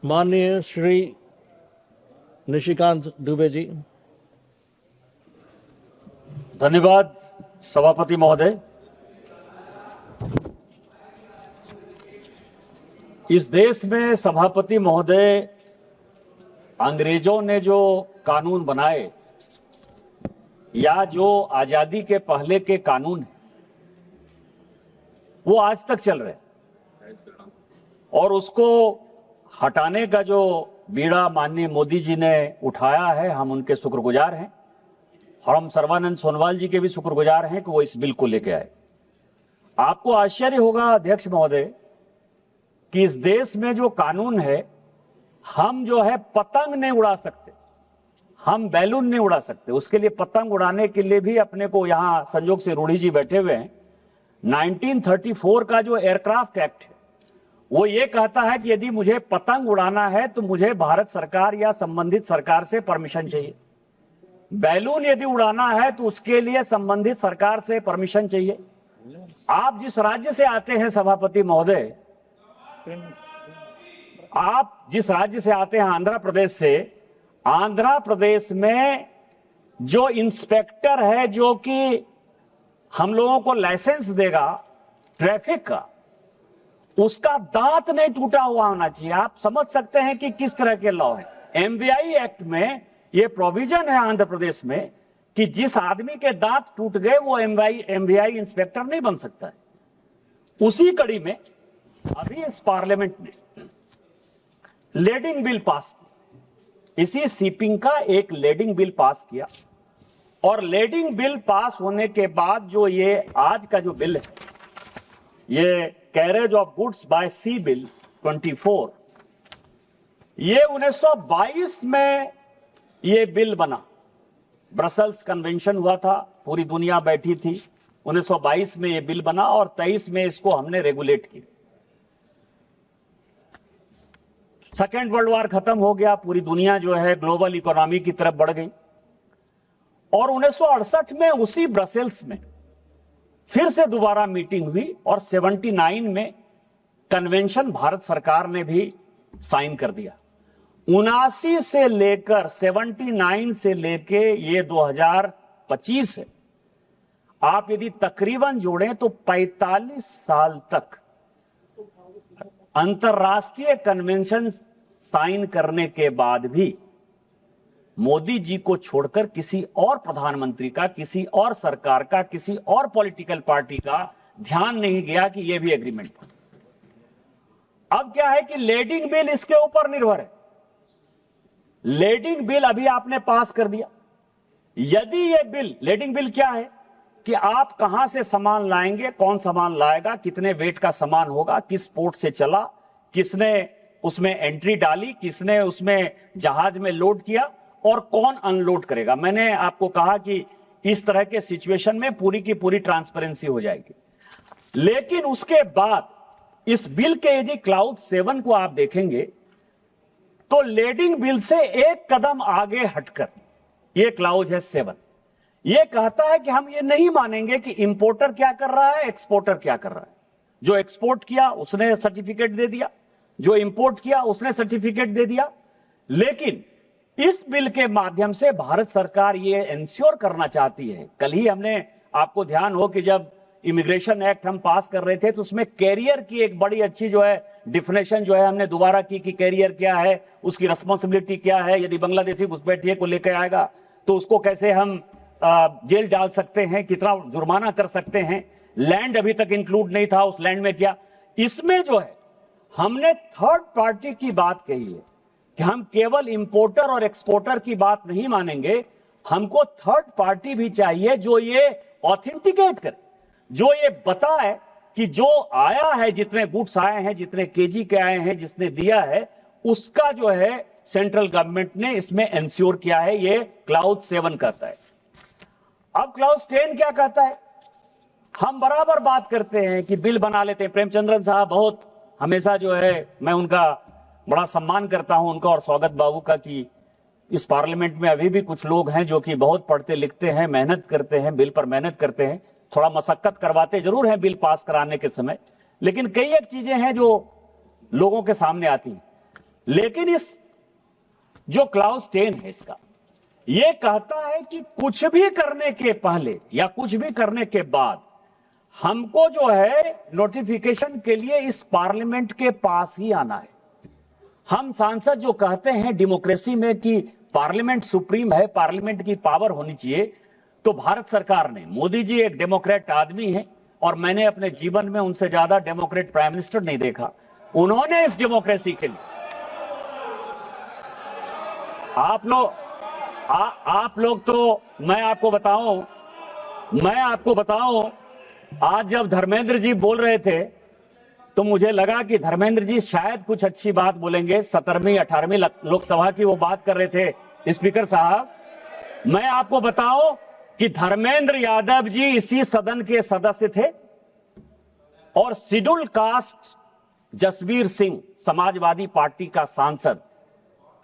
माननीय श्री निशिकांत दुबे जी। धन्यवाद सभापति महोदय। इस देश में सभापति महोदय, अंग्रेजों ने जो कानून बनाए या जो आजादी के पहले के कानून हैं, वो आज तक चल रहे और उसको हटाने का जो बीड़ा माननीय मोदी जी ने उठाया है, हम उनके शुक्रगुजार हैं और हम सर्बानंद सोनोवाल जी के भी शुक्रगुजार हैं कि वो इस बिल को लेके आए। आपको आश्चर्य होगा अध्यक्ष महोदय कि इस देश में जो कानून है, हम जो है पतंग नहीं उड़ा सकते, हम बैलून नहीं उड़ा सकते। उसके लिए पतंग उड़ाने के लिए भी अपने को यहां संजोग से रूढ़ी जी बैठे हुए हैं। 1934 का जो एयरक्राफ्ट एक्ट है वो ये कहता है कि यदि मुझे पतंग उड़ाना है तो मुझे भारत सरकार या संबंधित सरकार से परमिशन चाहिए। बैलून यदि उड़ाना है तो उसके लिए संबंधित सरकार से परमिशन चाहिए। आप जिस राज्य से आते हैं सभापति महोदय, आप जिस राज्य से आते हैं आंध्र प्रदेश से, आंध्र प्रदेश में जो इंस्पेक्टर है जो कि हम लोगों को लाइसेंस देगा ट्रैफिक का, उसका दांत नहीं टूटा हुआ होना चाहिए। आप समझ सकते हैं कि किस तरह के लॉ है। एमवीआई एक्ट में यह प्रोविजन है आंध्र प्रदेश में कि जिस आदमी के दांत टूट गए वो एमवीआई इंस्पेक्टर नहीं बन सकता है। उसी कड़ी में अभी इस पार्लियामेंट ने लेडिंग बिल पास किया। इसी सीपिंग का एक लेडिंग बिल पास किया और लेडिंग बिल पास होने के बाद जो ये आज का जो बिल है, ये carriage of goods by sea bill 24, ये 1922 में ये बिल बना। ब्रसेल्स कन्वेंशन हुआ था, पूरी दुनिया बैठी थी। 1922 में ये बिल बना और 23 में इसको हमने रेगुलेट किया। सेकेंड वर्ल्ड वॉर खत्म हो गया, पूरी दुनिया जो है ग्लोबल इकोनॉमी की तरफ बढ़ गई और 1968 में उसी ब्रसेल्स में फिर से दोबारा मीटिंग हुई और 79 में कन्वेंशन भारत सरकार ने भी साइन कर दिया। 79 से लेकर 79 से लेके ये 2025 है। आप यदि तकरीबन जोड़ें तो 45 साल तक अंतर्राष्ट्रीय कन्वेंशन साइन करने के बाद भी मोदी जी को छोड़कर किसी और प्रधानमंत्री का, किसी और सरकार का, किसी और पॉलिटिकल पार्टी का ध्यान नहीं गया कि यह भी एग्रीमेंट था। अब क्या है कि लेडिंग बिल इसके ऊपर निर्भर है। लेडिंग बिल अभी आपने पास कर दिया। यदि यह बिल, लेडिंग बिल क्या है कि आप कहां से सामान लाएंगे, कौन सामान लाएगा, कितने वेट का सामान होगा, किस पोर्ट से चला, किसने उसमें एंट्री डाली, किसने उसमें जहाज में लोड किया और कौन अनलोड करेगा। मैंने आपको कहा कि इस तरह के सिचुएशन में पूरी की पूरी ट्रांसपेरेंसी हो जाएगी। लेकिन उसके बाद इस बिल के यदि क्लाउज 7 को आप देखेंगे तो लेडिंग बिल से एक कदम आगे हटकर यह क्लाउज है 7। यह कहता है कि हम ये नहीं मानेंगे कि इंपोर्टर क्या कर रहा है, एक्सपोर्टर क्या कर रहा है। जो एक्सपोर्ट किया उसने सर्टिफिकेट दे दिया, जो इंपोर्ट किया उसने सर्टिफिकेट दे दिया। लेकिन इस बिल के माध्यम से भारत सरकार ये इंश्योर करना चाहती है। कल ही हमने, आपको ध्यान हो कि जब इमिग्रेशन एक्ट हम पास कर रहे थे तो उसमें कैरियर की एक बड़ी अच्छी जो है डिफिनेशन जो है हमने दोबारा की कि कैरियर क्या है, उसकी रिस्पॉन्सिबिलिटी क्या है। यदि बांग्लादेशी घुसपैठिए को लेकर आएगा तो उसको कैसे हम जेल डाल सकते हैं, कितना जुर्माना कर सकते हैं। लैंड अभी तक इंक्लूड नहीं था, उस लैंड में क्या। इसमें जो है हमने थर्ड पार्टी की बात कही है कि हम केवल इंपोर्टर और एक्सपोर्टर की बात नहीं मानेंगे, हमको थर्ड पार्टी भी चाहिए जो ये ऑथेंटिकेट करे, जो ये बताए कि जो आया है, जितने गुड्स आए हैं, जितने केजी के आए हैं, जिसने दिया है, उसका जो है सेंट्रल गवर्नमेंट ने इसमें इंश्योर किया है। ये क्लाउज 7 कहता है। अब क्लाउज 10 क्या कहता है? हम बराबर बात करते हैं कि बिल बना लेते हैं। प्रेमचंद्रन साहब बहुत हमेशा जो है, मैं उनका बड़ा सम्मान करता हूं उनका और स्वागत बाबू का, कि इस पार्लियामेंट में अभी भी कुछ लोग हैं जो कि बहुत पढ़ते लिखते हैं, मेहनत करते हैं, बिल पर मेहनत करते हैं। थोड़ा मशक्कत करवाते जरूर हैं बिल पास कराने के समय, लेकिन कई एक चीजें हैं जो लोगों के सामने आती हैं। लेकिन इस जो क्लाउज 10 है इसका, ये कहता है कि कुछ भी करने के पहले या कुछ भी करने के बाद हमको जो है नोटिफिकेशन के लिए इस पार्लियामेंट के पास ही आना है। हम सांसद जो कहते हैं डेमोक्रेसी में कि पार्लियामेंट सुप्रीम है, पार्लियामेंट की पावर होनी चाहिए, तो भारत सरकार ने, मोदी जी एक डेमोक्रेट आदमी है और मैंने अपने जीवन में उनसे ज्यादा डेमोक्रेट प्राइम मिनिस्टर नहीं देखा। उन्होंने इस डेमोक्रेसी के लिए आप लोग तो मैं आपको बताऊं आज जब धर्मेंद्र जी बोल रहे थे तो मुझे लगा कि धर्मेंद्र जी शायद कुछ अच्छी बात बोलेंगे। 17वीं 18वीं लोकसभा की वो बात कर रहे थे स्पीकर साहब। मैं आपको बताऊं कि धर्मेंद्र यादव जी इसी सदन के सदस्य थे और schedule caste Jasvir Singh Samajwadi party का सांसद,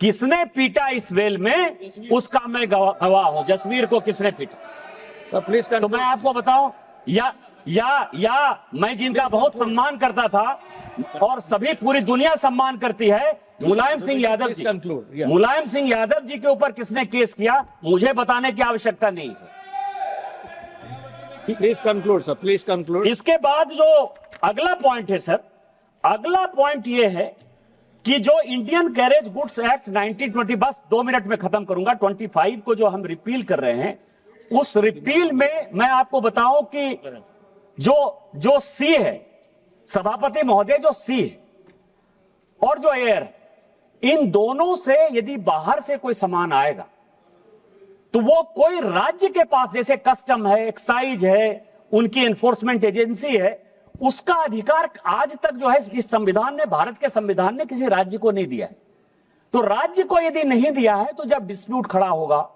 किसने पीटा इस वेल में उसका मैं गवाह हूं। जसवीर को किसने पीटा प्लीज तो मैं आपको बताऊं, या मैं जिनका बहुत सम्मान करता था और सभी पूरी दुनिया सम्मान करती है, मुलायम सिंह यादव जी, मुलायम सिंह यादव जी के ऊपर किसने केस किया मुझे बताने की आवश्यकता नहीं है। Please conclude sir, please conclude. इसके बाद जो अगला पॉइंट है सर, अगला पॉइंट ये है कि जो इंडियन कैरेज गुड्स एक्ट 1920, बस 2 मिनट में खत्म करूंगा, 25 को जो हम रिपील कर रहे हैं, उस रिपील में मैं आपको बताऊं कि जो सी है, सभापति महोदय, जो सी है और जो एयर, इन दोनों से यदि बाहर से कोई सामान आएगा तो वो कोई राज्य के पास, जैसे कस्टम है, एक्साइज है, उनकी एनफोर्समेंट एजेंसी है, उसका अधिकार आज तक जो है इस संविधान ने, भारत के संविधान ने किसी राज्य को नहीं दिया है। तो राज्य को यदि नहीं दिया है तो जब डिस्प्यूट खड़ा होगा,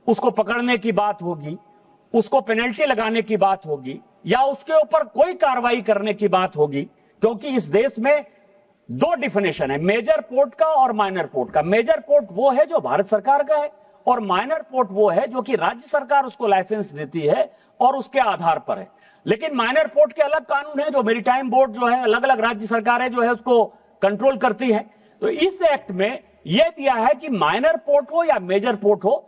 उसको पकड़ने की बात होगी, उसको पेनल्टी लगाने की बात होगी या उसके ऊपर कोई कार्रवाई करने की बात होगी, क्योंकि इस देश में 2 डिफिनेशन है, मेजर पोर्ट का और माइनर पोर्ट का। मेजर पोर्ट वो है जो भारत सरकार का है और माइनर पोर्ट वो है जो कि राज्य सरकार उसको लाइसेंस देती है और उसके आधार पर है। लेकिन माइनर पोर्ट के अलग कानून है, जो मेरीटाइम बोर्ड जो है, अलग अलग राज्य सरकारें जो है उसको कंट्रोल करती है। तो इस एक्ट में यह दिया है कि माइनर पोर्ट हो या मेजर पोर्ट हो,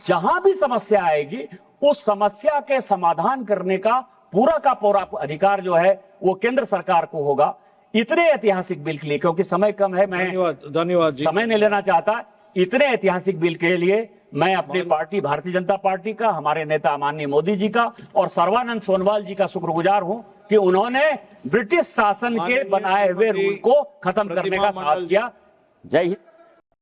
जहां भी समस्या आएगी उस समस्या के समाधान करने का पूरा अधिकार जो है वो केंद्र सरकार को होगा। इतने ऐतिहासिक बिल के लिए, क्योंकि समय कम है, मैं धन्यवाद जी, समय नहीं लेना चाहता, इतने ऐतिहासिक बिल के लिए मैं अपनी पार्टी भारतीय जनता पार्टी का, हमारे नेता माननीय मोदी जी का और सर्बानंद सोनोवाल जी का शुक्रगुजार हूं कि उन्होंने ब्रिटिश शासन के बनाए हुए रूल को खत्म करने का साहस किया। जय हिंद।